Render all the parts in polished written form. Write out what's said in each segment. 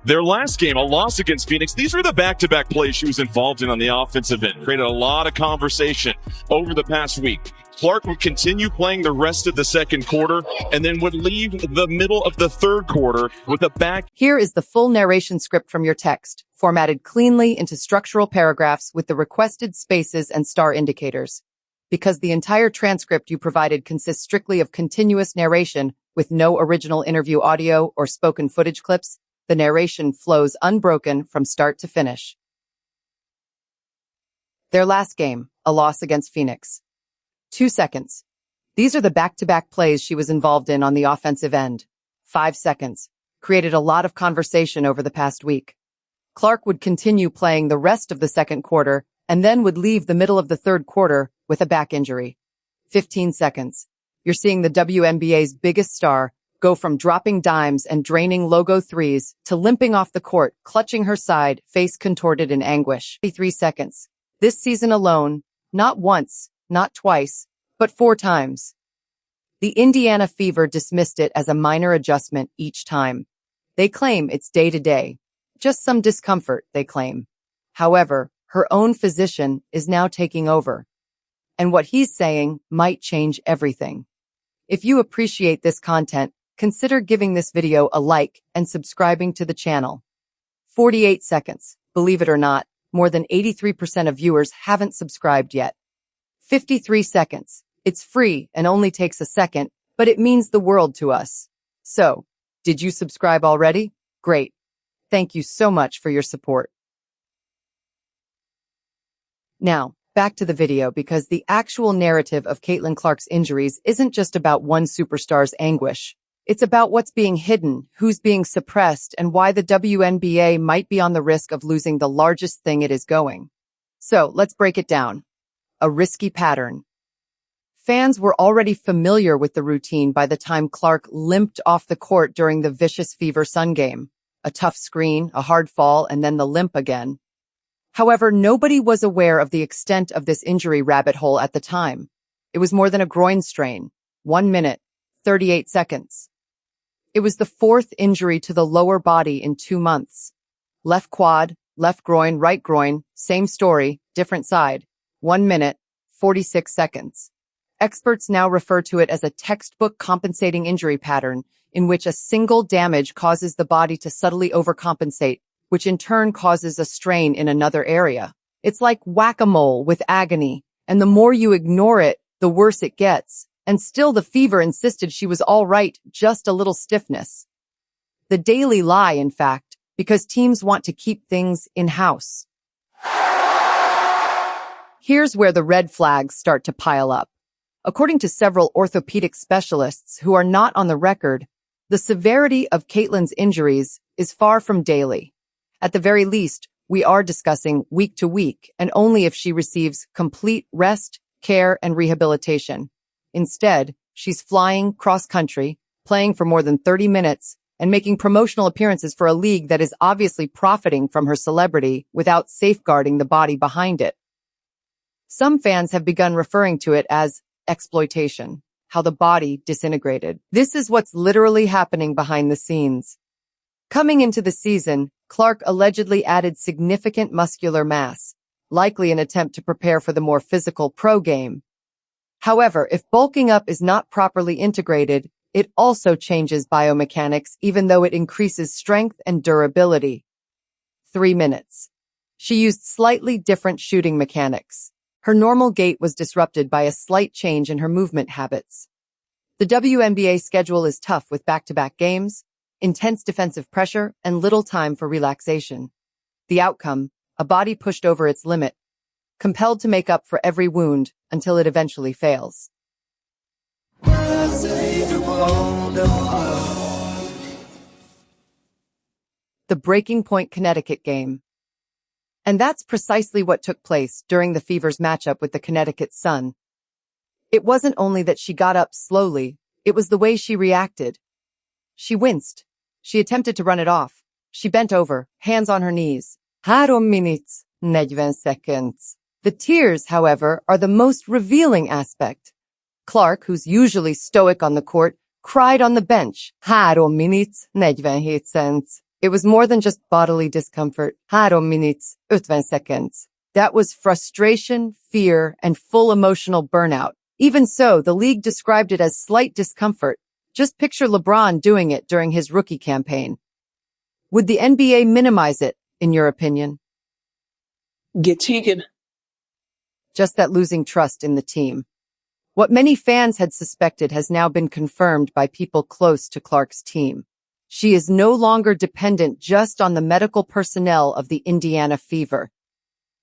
Their last game, a loss against Phoenix. These were the back-to-back plays she was involved in on the offensive end. Created a lot of conversation over the past week. Clark would continue playing the rest of the second quarter and then would leave the middle of the third quarter with a back. Here is the full narration script from your text, formatted cleanly into structural paragraphs with the requested spaces and star indicators. Because the entire transcript you provided consists strictly of continuous narration with no original interview audio or spoken footage clips, the narration flows unbroken from start to finish. Their last game, a loss against Phoenix. 2 seconds. These are the back-to-back plays she was involved in on the offensive end. 5 seconds. Created a lot of conversation over the past week. Clark would continue playing the rest of the second quarter and then would leave the middle of the third quarter with a back injury. 15 seconds. You're seeing the WNBA's biggest star go from dropping dimes and draining logo threes to limping off the court, clutching her side, face contorted in anguish. 3 seconds. This season alone, not once, not twice, but 4 times. The Indiana Fever dismissed it as a minor adjustment each time. They claim it's day-to-day. Just some discomfort, they claim. However, her own physician is now taking over. And what he's saying might change everything. If you appreciate this content, consider giving this video a like and subscribing to the channel. 48 seconds. Believe it or not, more than 83% of viewers haven't subscribed yet. 53 seconds. It's free and only takes a second, but it means the world to us. So, did you subscribe already? Great. Thank you so much for your support. Now, back to the video because the actual narrative of Caitlin Clark's injuries isn't just about one superstar's anguish. It's about what's being hidden, who's being suppressed, and why the WNBA might be on the risk of losing the largest thing it is going. So, let's break it down. A risky pattern. Fans were already familiar with the routine by the time Clark limped off the court during the vicious Fever Sun game. A tough screen, a hard fall, and then the limp again. However, nobody was aware of the extent of this injury rabbit hole at the time. It was more than a groin strain. 1 minute, 38 seconds. It was the 4th injury to the lower body in 2 months. Left quad, left groin, right groin, same story, different side. 1 minute, 46 seconds. Experts now refer to it as a textbook compensating injury pattern in which a single damage causes the body to subtly overcompensate, which in turn causes a strain in another area. It's like whack-a-mole with agony, and the more you ignore it, the worse it gets. And still the Fever insisted she was all right, just a little stiffness. The daily lie, in fact, because teams want to keep things in-house. Here's where the red flags start to pile up. According to several orthopedic specialists who are not on the record, the severity of Caitlin's injuries is far from daily. At the very least, we are discussing week to week, and only if she receives complete rest, care, and rehabilitation. Instead, she's flying cross-country, playing for more than 30 minutes, and making promotional appearances for a league that is obviously profiting from her celebrity without safeguarding the body behind it. Some fans have begun referring to it as exploitation, how the body disintegrated. This is what's literally happening behind the scenes. Coming into the season, Clark allegedly added significant muscular mass, likely an attempt to prepare for the more physical pro game. However, if bulking up is not properly integrated, it also changes biomechanics even though it increases strength and durability. 3 minutes. She used slightly different shooting mechanics. Her normal gait was disrupted by a slight change in her movement habits. The WNBA schedule is tough with back-to-back games, intense defensive pressure, and little time for relaxation. The outcome, a body pushed over its limit, compelled to make up for every wound until it eventually fails. The Breaking Point Connecticut game. And that's precisely what took place during the Fever's matchup with the Connecticut Sun. It wasn't only that she got up slowly, it was the way she reacted. She winced. She attempted to run it off. She bent over, hands on her knees. 4 minutes, 90 seconds. The tears, however, are the most revealing aspect. Clark, who's usually stoic on the court, cried on the bench. 4 minutes, 90 seconds. It was more than just bodily discomfort. 3 minutes, 50 seconds. That was frustration, fear, and full emotional burnout. Even so, the league described it as slight discomfort. Just picture LeBron doing it during his rookie campaign. Would the NBA minimize it, in your opinion? Get taken. Just that losing trust in the team. What many fans had suspected has now been confirmed by people close to Clark's team. She is no longer dependent just on the medical personnel of the Indiana Fever.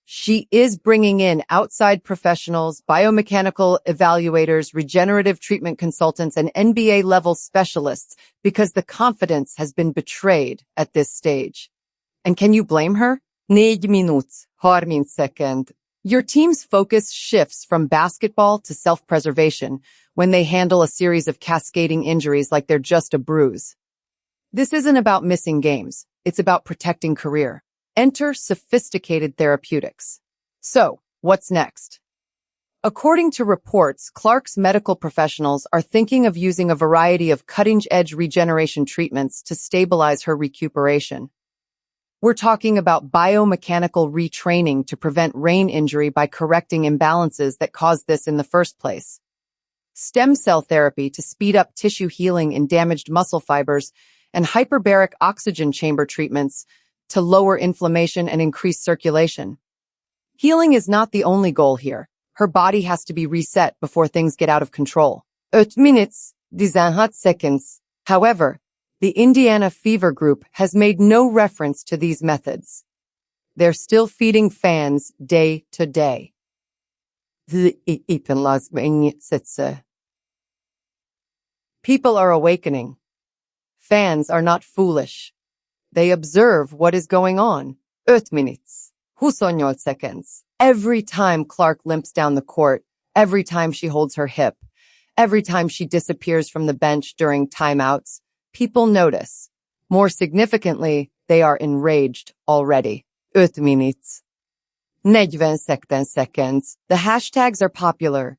She is bringing in outside professionals, biomechanical evaluators, regenerative treatment consultants, and NBA-level specialists because the confidence has been betrayed at this stage. And can you blame her? 9 minutes, 40 seconds. Your team's focus shifts from basketball to self-preservation when they handle a series of cascading injuries like they're just a bruise. This isn't about missing games. It's about protecting career. Enter sophisticated therapeutics. So, what's next? According to reports, Clark's medical professionals are thinking of using a variety of cutting-edge regeneration treatments to stabilize her recuperation. We're talking about biomechanical retraining to prevent brain injury by correcting imbalances that caused this in the first place. Stem cell therapy to speed up tissue healing in damaged muscle fibers, and hyperbaric oxygen chamber treatments to lower inflammation and increase circulation. Healing is not the only goal here. Her body has to be reset before things get out of control. 8 minutes, 10 seconds. However, the Indiana Fever Group has made no reference to these methods. They're still feeding fans day to day. People are awakening. Fans are not foolish. They observe what is going on. 8 minutes. 18 seconds. Every time Clark limps down the court, every time she holds her hip, every time she disappears from the bench during timeouts, people notice. More significantly, they are enraged already. 8 minutes. 90 seconds. The hashtags are popular.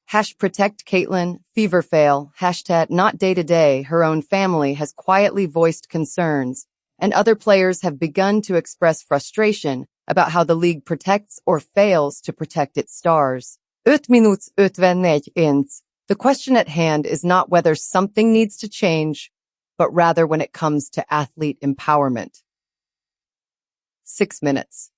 #ProtectCaitlin, FeverFail, #NotDayToDay. Her own family has quietly voiced concerns, and other players have begun to express frustration about how the league protects or fails to protect its stars. 8 minutes, 29. The question at hand is not whether something needs to change, but rather when it comes to athlete empowerment. 6 minutes.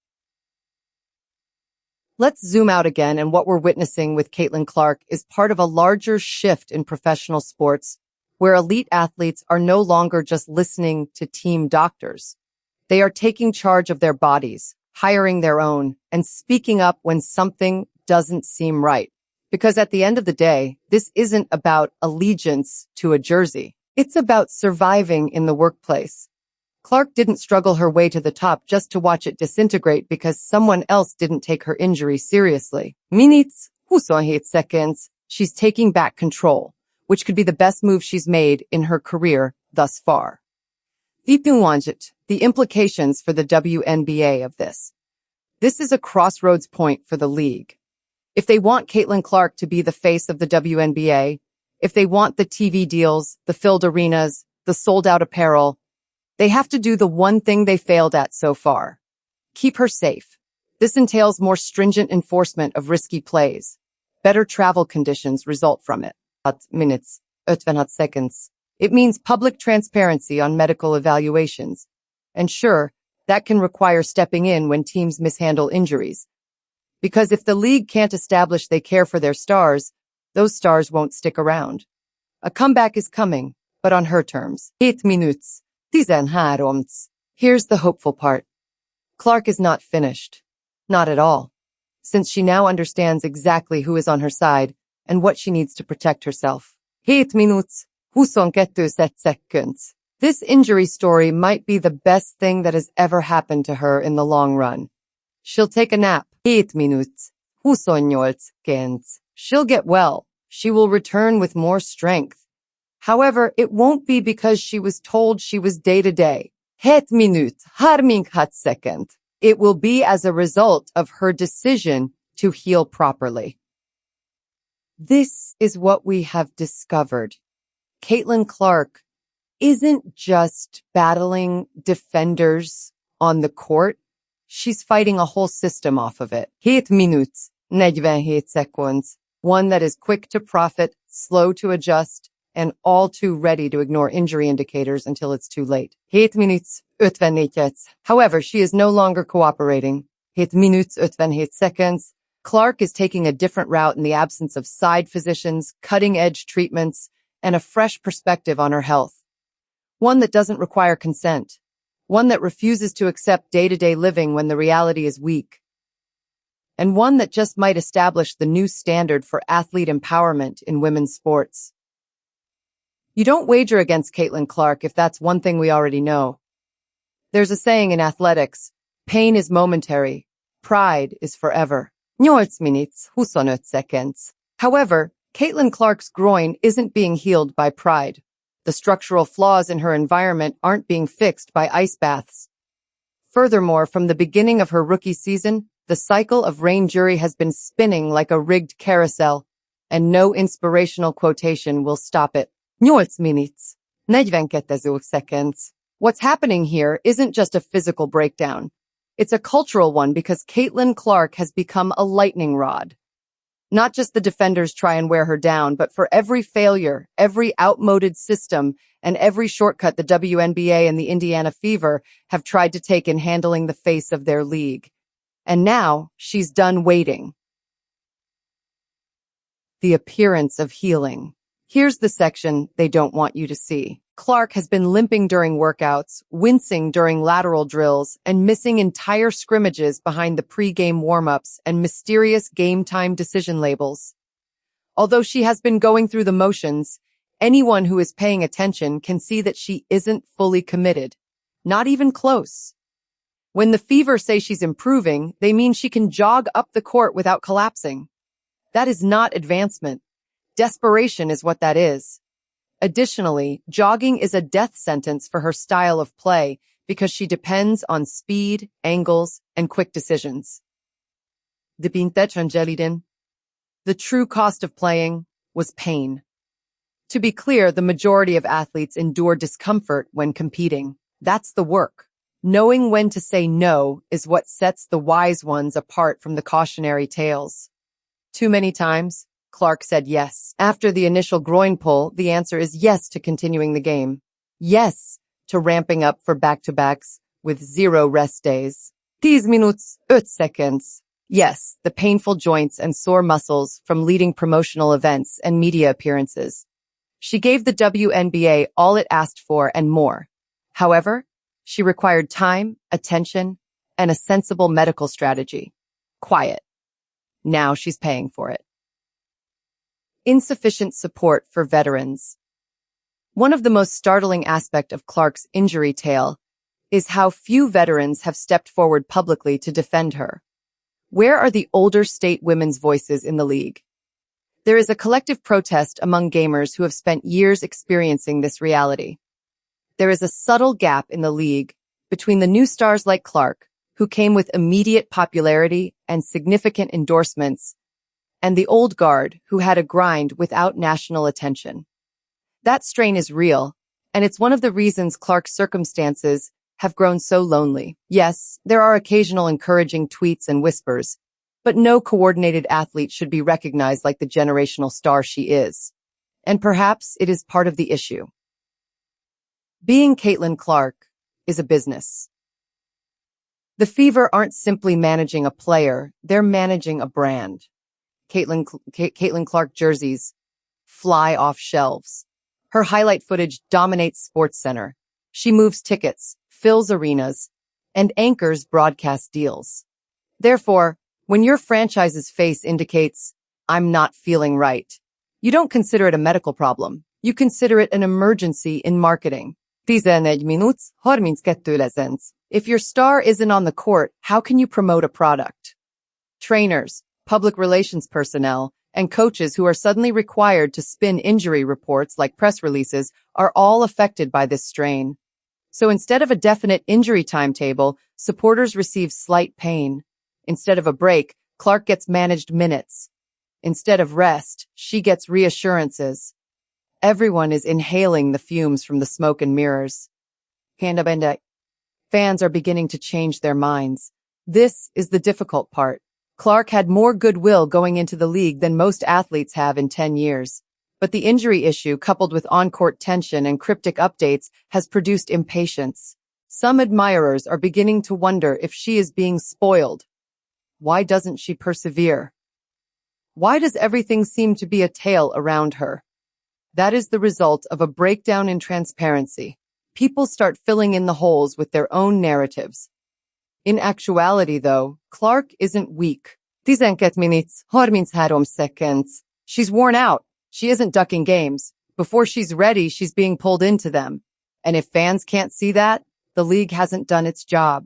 Let's zoom out again, and what we're witnessing with Caitlin Clark is part of a larger shift in professional sports, where elite athletes are no longer just listening to team doctors. They are taking charge of their bodies, hiring their own, and speaking up when something doesn't seem right. Because at the end of the day, this isn't about allegiance to a jersey. It's about surviving in the workplace. Clark didn't struggle her way to the top just to watch it disintegrate because someone else didn't take her injury seriously. Minutes, 18 seconds. She's taking back control, which could be the best move she's made in her career thus far. The implications for the WNBA of this. This is a crossroads point for the league. If they want Caitlin Clark to be the face of the WNBA, if they want the TV deals, the filled arenas, the sold-out apparel, they have to do the one thing they failed at so far. Keep her safe. This entails more stringent enforcement of risky plays. Better travel conditions result from it. 20 seconds. It means public transparency on medical evaluations. And sure, that can require stepping in when teams mishandle injuries. Because if the league can't establish they care for their stars, those stars won't stick around. A comeback is coming, but on her terms. 8 minutes. 10. Here's the hopeful part. Clark is not finished. Not at all. Since she now understands exactly who is on her side and what she needs to protect herself. 8 minutes. 22 seconds. This injury story might be the best thing that has ever happened to her in the long run. She'll take a nap. 8 minutes. 28 seconds. She'll get well. She will return with more strength. However, it won't be because she was told she was day-to-day. 8 minutes. 20 seconds. It will be as a result of her decision to heal properly. This is what we have discovered. Caitlin Clark isn't just battling defenders on the court. She's fighting a whole system off of it. 7 minutes, 47 seconds. One that is quick to profit, slow to adjust, and all too ready to ignore injury indicators until it's too late. 7 minutes, 54. However, she is no longer cooperating. 7 minutes, 48 seconds. Clark is taking a different route in the absence of side physicians, cutting-edge treatments, and a fresh perspective on her health. One that doesn't require consent. One that refuses to accept day-to-day living when the reality is weak. And one that just might establish the new standard for athlete empowerment in women's sports. You don't wager against Caitlin Clark if that's one thing we already know. There's a saying in athletics, pain is momentary, pride is forever. 8 minutes, 25 seconds. However, Caitlin Clark's groin isn't being healed by pride. The structural flaws in her environment aren't being fixed by ice baths. Furthermore, from the beginning of her rookie season, the cycle of rain jury has been spinning like a rigged carousel, and no inspirational quotation will stop it. 8 minutes, 42 seconds. What's happening here isn't just a physical breakdown. It's a cultural one because Caitlin Clark has become a lightning rod. Not just the defenders try and wear her down, but for every failure, every outmoded system, and every shortcut the WNBA and the Indiana Fever have tried to take in handling the face of their league. And now, she's done waiting. The appearance of healing. Here's the section they don't want you to see. Clark has been limping during workouts, wincing during lateral drills, and missing entire scrimmages behind the pre-game warm-ups and mysterious game-time decision labels. Although she has been going through the motions, anyone who is paying attention can see that she isn't fully committed. Not even close. When the Fever say she's improving, they mean she can jog up the court without collapsing. That is not advancement. Desperation is what that is. Additionally, jogging is a death sentence for her style of play because she depends on speed, angles, and quick decisions. The true cost of playing was pain. To be clear, the majority of athletes endure discomfort when competing. That's the work. Knowing when to say no is what sets the wise ones apart from the cautionary tales. Too many times, Clark said yes. After the initial groin pull, the answer is yes to continuing the game. Yes to ramping up for back-to-backs with 0 rest days. 10 minutes, 8 seconds. Yes, the painful joints and sore muscles from leading promotional events and media appearances. She gave the WNBA all it asked for and more. However, she required time, attention, and a sensible medical strategy. Quiet. Now she's paying for it. Insufficient support for veterans. One of the most startling aspects of Clark's injury tale is how few veterans have stepped forward publicly to defend her. Where are the older state women's voices in the league? There is a collective protest among gamers who have spent years experiencing this reality. There is a subtle gap in the league between the new stars like Clark, who came with immediate popularity and significant endorsements, and the old guard who had a grind without national attention. That strain is real, and it's one of the reasons Clark's circumstances have grown so lonely. Yes, there are occasional encouraging tweets and whispers, but no coordinated athlete should be recognized like the generational star she is. And perhaps it is part of the issue. Being Caitlin Clark is a business. The Fever aren't simply managing a player, they're managing a brand. Caitlin Clark jerseys fly off shelves. Her highlight footage dominates SportsCenter. She moves tickets, fills arenas, and anchors broadcast deals. Therefore, when your franchise's face indicates, "I'm not feeling right," you don't consider it a medical problem. You consider it an emergency in marketing. 11 minutes, 42 seconds. If your star isn't on the court, how can you promote a product? Trainers, public relations personnel, and coaches who are suddenly required to spin injury reports like press releases are all affected by this strain. So instead of a definite injury timetable, supporters receive slight pain. Instead of a break, Clark gets managed minutes. Instead of rest, she gets reassurances. Everyone is inhaling the fumes from the smoke and mirrors. Fans are beginning to change their minds. This is the difficult part. Clark had more goodwill going into the league than most athletes have in 10 years. But the injury issue, coupled with on-court tension and cryptic updates, has produced impatience. Some admirers are beginning to wonder if she is being spoiled. Why doesn't she persevere? Why does everything seem to be a tale around her? That is the result of a breakdown in transparency. People start filling in the holes with their own narratives. In actuality, though, Clark isn't weak. 12 minutes, 30 seconds. She's worn out. She isn't ducking games. Before she's ready, she's being pulled into them. And if fans can't see that, the league hasn't done its job.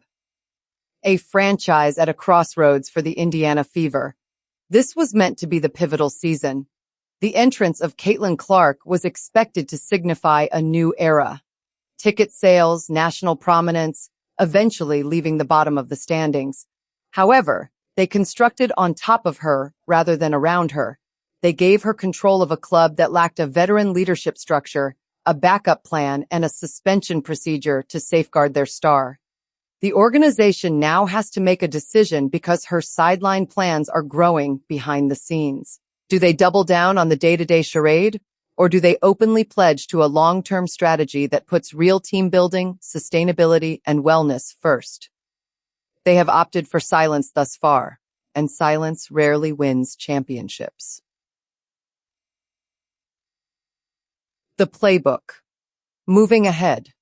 A franchise at a crossroads for the Indiana Fever. This was meant to be the pivotal season. The entrance of Caitlin Clark was expected to signify a new era. Ticket sales, national prominence, eventually leaving the bottom of the standings. However, they constructed on top of her rather than around her. They gave her control of a club that lacked a veteran leadership structure, a backup plan, and a suspension procedure to safeguard their star. The organization now has to make a decision because her sideline plans are growing behind the scenes. Do they double down on the day-to-day charade? Or do they openly pledge to a long-term strategy that puts real team building, sustainability, and wellness first? They have opted for silence thus far, and silence rarely wins championships. The playbook. Moving ahead.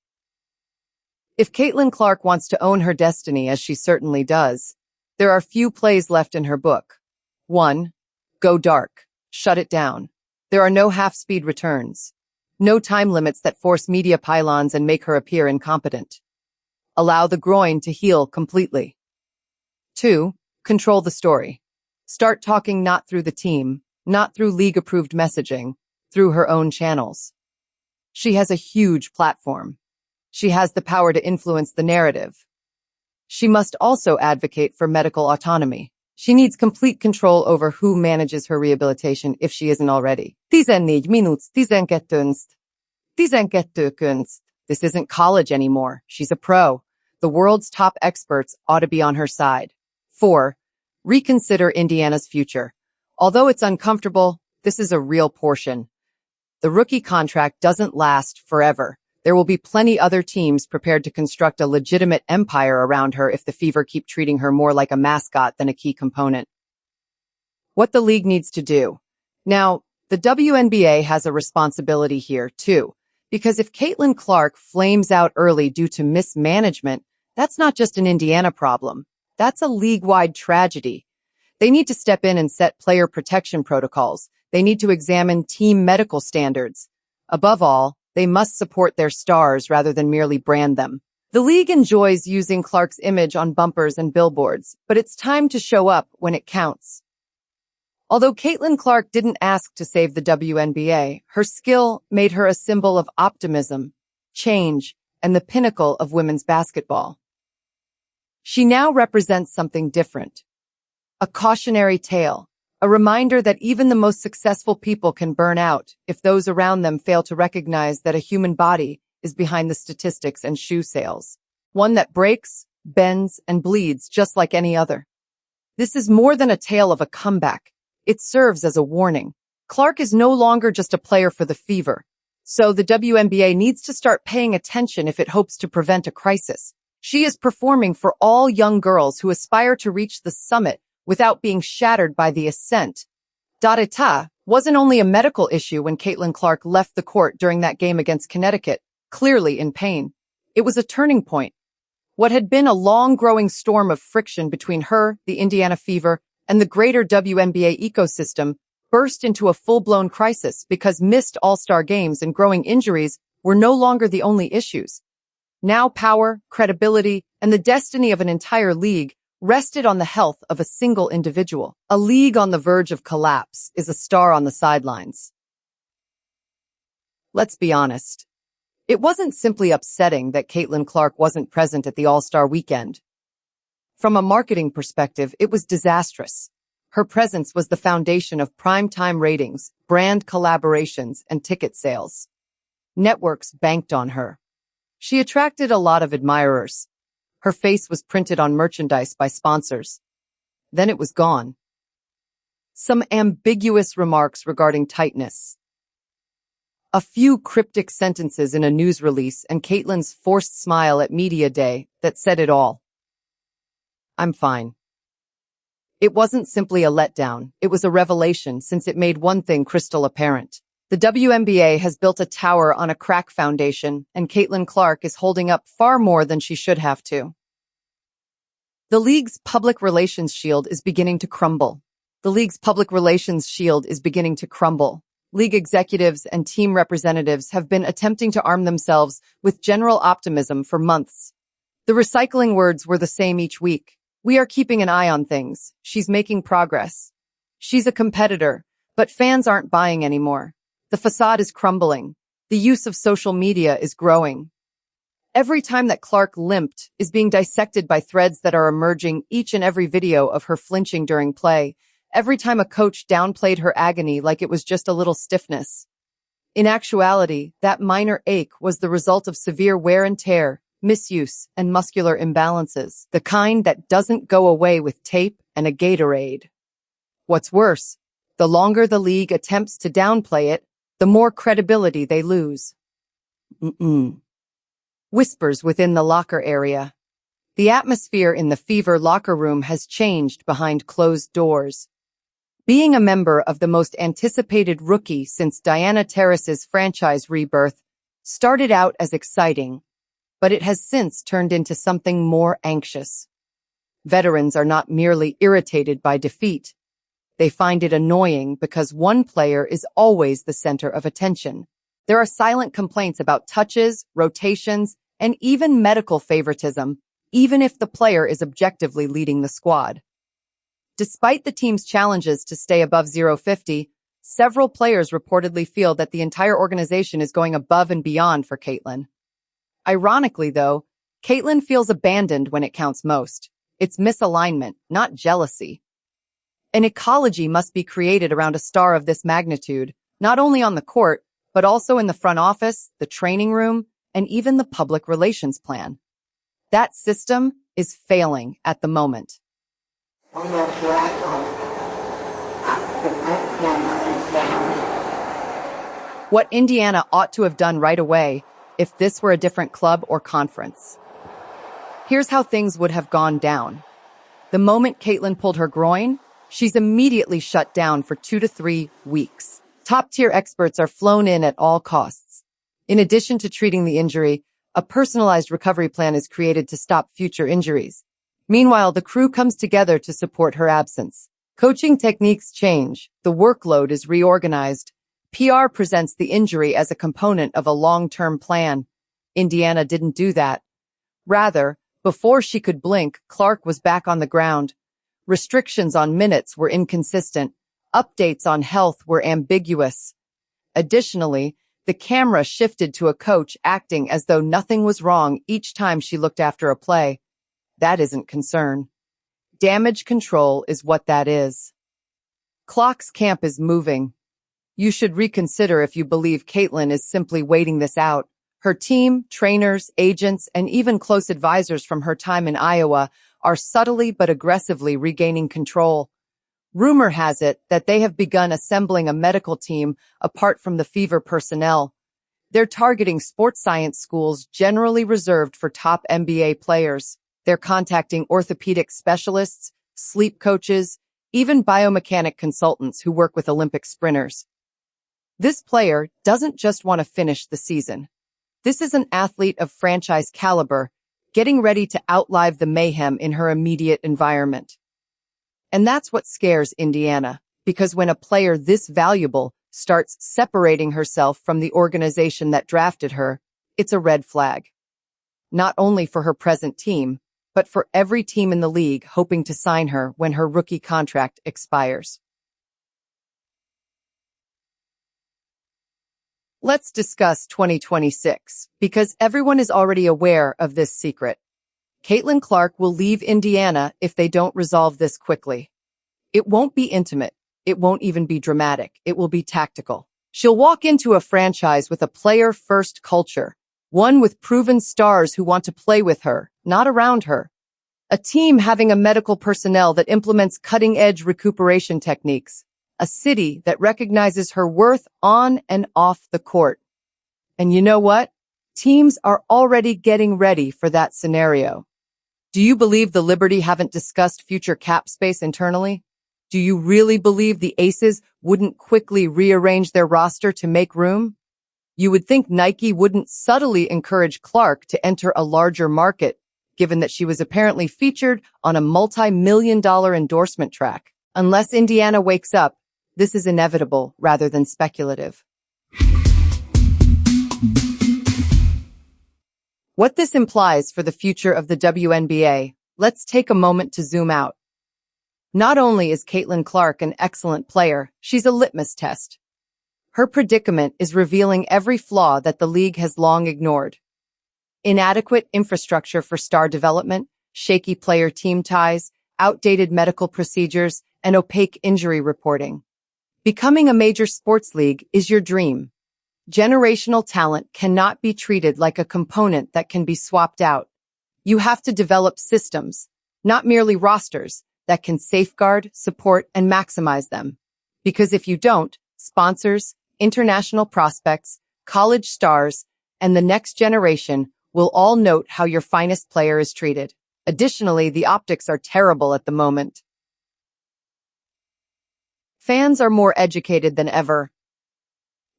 If Caitlin Clark wants to own her destiny, as she certainly does, there are few plays left in her book. 1. Go dark. Shut it down. There are no half-speed returns. No time limits that force media pylons and make her appear incompetent. Allow the groin to heal completely. 2. Control the story. Start talking not through the team, not through league-approved messaging, through her own channels. She has a huge platform. She has the power to influence the narrative. She must also advocate for medical autonomy. She needs complete control over who manages her rehabilitation if she isn't already. 14 minutes, 12 kunst. This isn't college anymore. She's a pro. The world's top experts ought to be on her side. 4. Reconsider Indiana's future. Although it's uncomfortable, this is a real portion. The rookie contract doesn't last forever. There will be plenty other teams prepared to construct a legitimate empire around her if the Fever keep treating her more like a mascot than a key component. What the league needs to do. Now, the WNBA has a responsibility here, too, because if Caitlin Clark flames out early due to mismanagement, that's not just an Indiana problem. That's a league-wide tragedy. They need to step in and set player protection protocols. They need to examine team medical standards. Above all, they must support their stars rather than merely brand them. The league enjoys using Clark's image on bumpers and billboards, but it's time to show up when it counts. Although Caitlin Clark didn't ask to save the WNBA, her skill made her a symbol of optimism, change, and the pinnacle of women's basketball. She now represents something different. A cautionary tale. A reminder that even the most successful people can burn out if those around them fail to recognize that a human body is behind the statistics and shoe sales. One that breaks, bends, and bleeds just like any other. This is more than a tale of a comeback. It serves as a warning. Clark is no longer just a player for the Fever. So the WNBA needs to start paying attention if it hopes to prevent a crisis. She is performing for all young girls who aspire to reach the summit without being shattered by the ascent. It wasn't only a medical issue when Caitlin Clark left the court during that game against Connecticut, clearly in pain. It was a turning point. What had been a long-growing storm of friction between her, the Indiana Fever, and the greater WNBA ecosystem burst into a full-blown crisis because missed all-star games and growing injuries were no longer the only issues. Now power, credibility, and the destiny of an entire league rested on the health of a single individual. A league on the verge of collapse is a star on the sidelines. Let's be honest. It wasn't simply upsetting that Caitlin Clark wasn't present at the All-Star weekend. From a marketing perspective, it was disastrous. Her presence was the foundation of primetime ratings, brand collaborations, and ticket sales. Networks banked on her. She attracted a lot of admirers. Her face was printed on merchandise by sponsors. Then it was gone. Some ambiguous remarks regarding tightness. A few cryptic sentences in a news release and Caitlyn's forced smile at Media Day that said it all. I'm fine. It wasn't simply a letdown, it was a revelation since it made one thing crystal apparent. The WNBA has built a tower on a crack foundation, and Caitlin Clark is holding up far more than she should have to. The league's public relations shield is beginning to crumble. League executives and team representatives have been attempting to arm themselves with general optimism for months. The recycling words were the same each week. We are keeping an eye on things. She's making progress. She's a competitor, but fans aren't buying anymore. The facade is crumbling. The use of social media is growing. Every time that Clark limped is being dissected by threads that are emerging each and every video of her flinching during play. Every time a coach downplayed her agony like it was just a little stiffness. In actuality, that minor ache was the result of severe wear and tear, misuse, and muscular imbalances, the kind that doesn't go away with tape and a Gatorade. What's worse, the longer the league attempts to downplay it, the more credibility they lose. Whispers within the locker area. The atmosphere in the Fever locker room has changed behind closed doors. Being a member of the most anticipated rookie since Diana Tauras's franchise rebirth started out as exciting, but it has since turned into something more anxious. Veterans are not merely irritated by defeat. They find it annoying because one player is always the center of attention. There are silent complaints about touches, rotations, and even medical favoritism, even if the player is objectively leading the squad. Despite the team's challenges to stay above 050, several players reportedly feel that the entire organization is going above and beyond for Caitlyn. Ironically, though, Caitlyn feels abandoned when it counts most. It's misalignment, not jealousy. An ecology must be created around a star of this magnitude, not only on the court, but also in the front office, the training room, and even the public relations plan. That system is failing at the moment. What Indiana ought to have done right away if this were a different club or conference. Here's how things would have gone down. The moment Caitlyn pulled her groin, she's immediately shut down for 2 to 3 weeks. Top-tier experts are flown in at all costs. In addition to treating the injury, a personalized recovery plan is created to stop future injuries. Meanwhile, the crew comes together to support her absence. Coaching techniques change. The workload is reorganized. PR presents the injury as a component of a long-term plan. Indiana didn't do that. Rather, before she could blink, Clark was back on the ground. Restrictions on minutes were inconsistent. Updates on health were ambiguous. Additionally, the camera shifted to a coach acting as though nothing was wrong each time she looked after a play. That isn't concern. Damage control is what that is. Clark's camp is moving. You should reconsider if you believe Caitlyn is simply waiting this out. Her team, trainers, agents, and even close advisors from her time in Iowa are subtly but aggressively regaining control. Rumor has it that they have begun assembling a medical team apart from the Fever personnel. They're targeting sports science schools generally reserved for top NBA players. They're contacting orthopedic specialists, sleep coaches, even biomechanic consultants who work with Olympic sprinters. This player doesn't just want to finish the season. This is an athlete of franchise caliber, getting ready to outlive the mayhem in her immediate environment. And that's what scares Indiana, because when a player this valuable starts separating herself from the organization that drafted her, it's a red flag. Not only for her present team, but for every team in the league hoping to sign her when her rookie contract expires. Let's discuss 2026, because everyone is already aware of this secret. Caitlyn Clark will leave Indiana if they don't resolve this quickly. It won't be intimate. It won't even be dramatic. It will be tactical. She'll walk into a franchise with a player-first culture, one with proven stars who want to play with her, not around her. A team having a medical personnel that implements cutting-edge recuperation techniques. A city that recognizes her worth on and off the court. And you know what? Teams are already getting ready for that scenario. Do you believe the Liberty haven't discussed future cap space internally? Do you really believe the Aces wouldn't quickly rearrange their roster to make room? You would think Nike wouldn't subtly encourage Clark to enter a larger market, given that she was apparently featured on a multi-million-dollar endorsement track. Unless Indiana wakes up, this is inevitable rather than speculative. What this implies for the future of the WNBA, let's take a moment to zoom out. Not only is Caitlin Clark an excellent player, she's a litmus test. Her predicament is revealing every flaw that the league has long ignored. Inadequate infrastructure for star development, shaky player team ties, outdated medical procedures, and opaque injury reporting. Becoming a major sports league is your dream. Generational talent cannot be treated like a component that can be swapped out. You have to develop systems, not merely rosters, that can safeguard, support, and maximize them. Because if you don't, sponsors, international prospects, college stars, and the next generation will all note how your finest player is treated. Additionally, the optics are terrible at the moment. Fans are more educated than ever.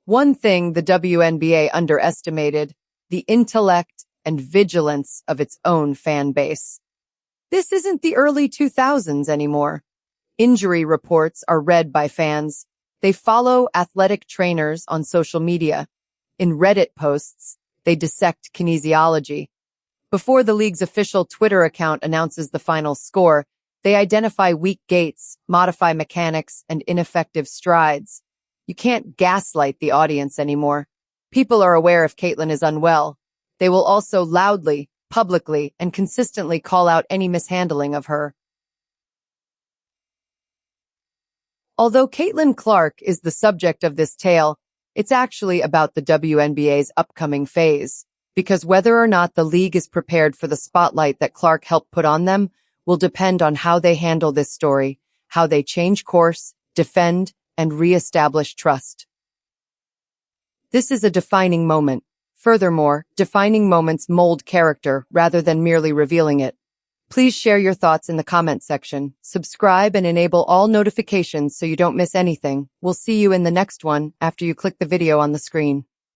One thing the WNBA underestimated, the intellect and vigilance of its own fan base. This isn't the early 2000s anymore. Injury reports are read by fans. They follow athletic trainers on social media. In Reddit posts, they dissect kinesiology. Before the league's official Twitter account announces the final score, they identify weak gaits, modify mechanics, and ineffective strides. You can't gaslight the audience anymore. People are aware if Caitlin is unwell. They will also loudly, publicly, and consistently call out any mishandling of her. Although Caitlin Clark is the subject of this tale, it's actually about the WNBA's upcoming phase, because whether or not the league is prepared for the spotlight that Clark helped put on them will depend on how they handle this story, how they change course, defend, and re-establish trust. This is a defining moment. Furthermore, defining moments mold character rather than merely revealing it. Please share your thoughts in the comment section. Subscribe and enable all notifications so you don't miss anything. We'll see you in the next one after you click the video on the screen.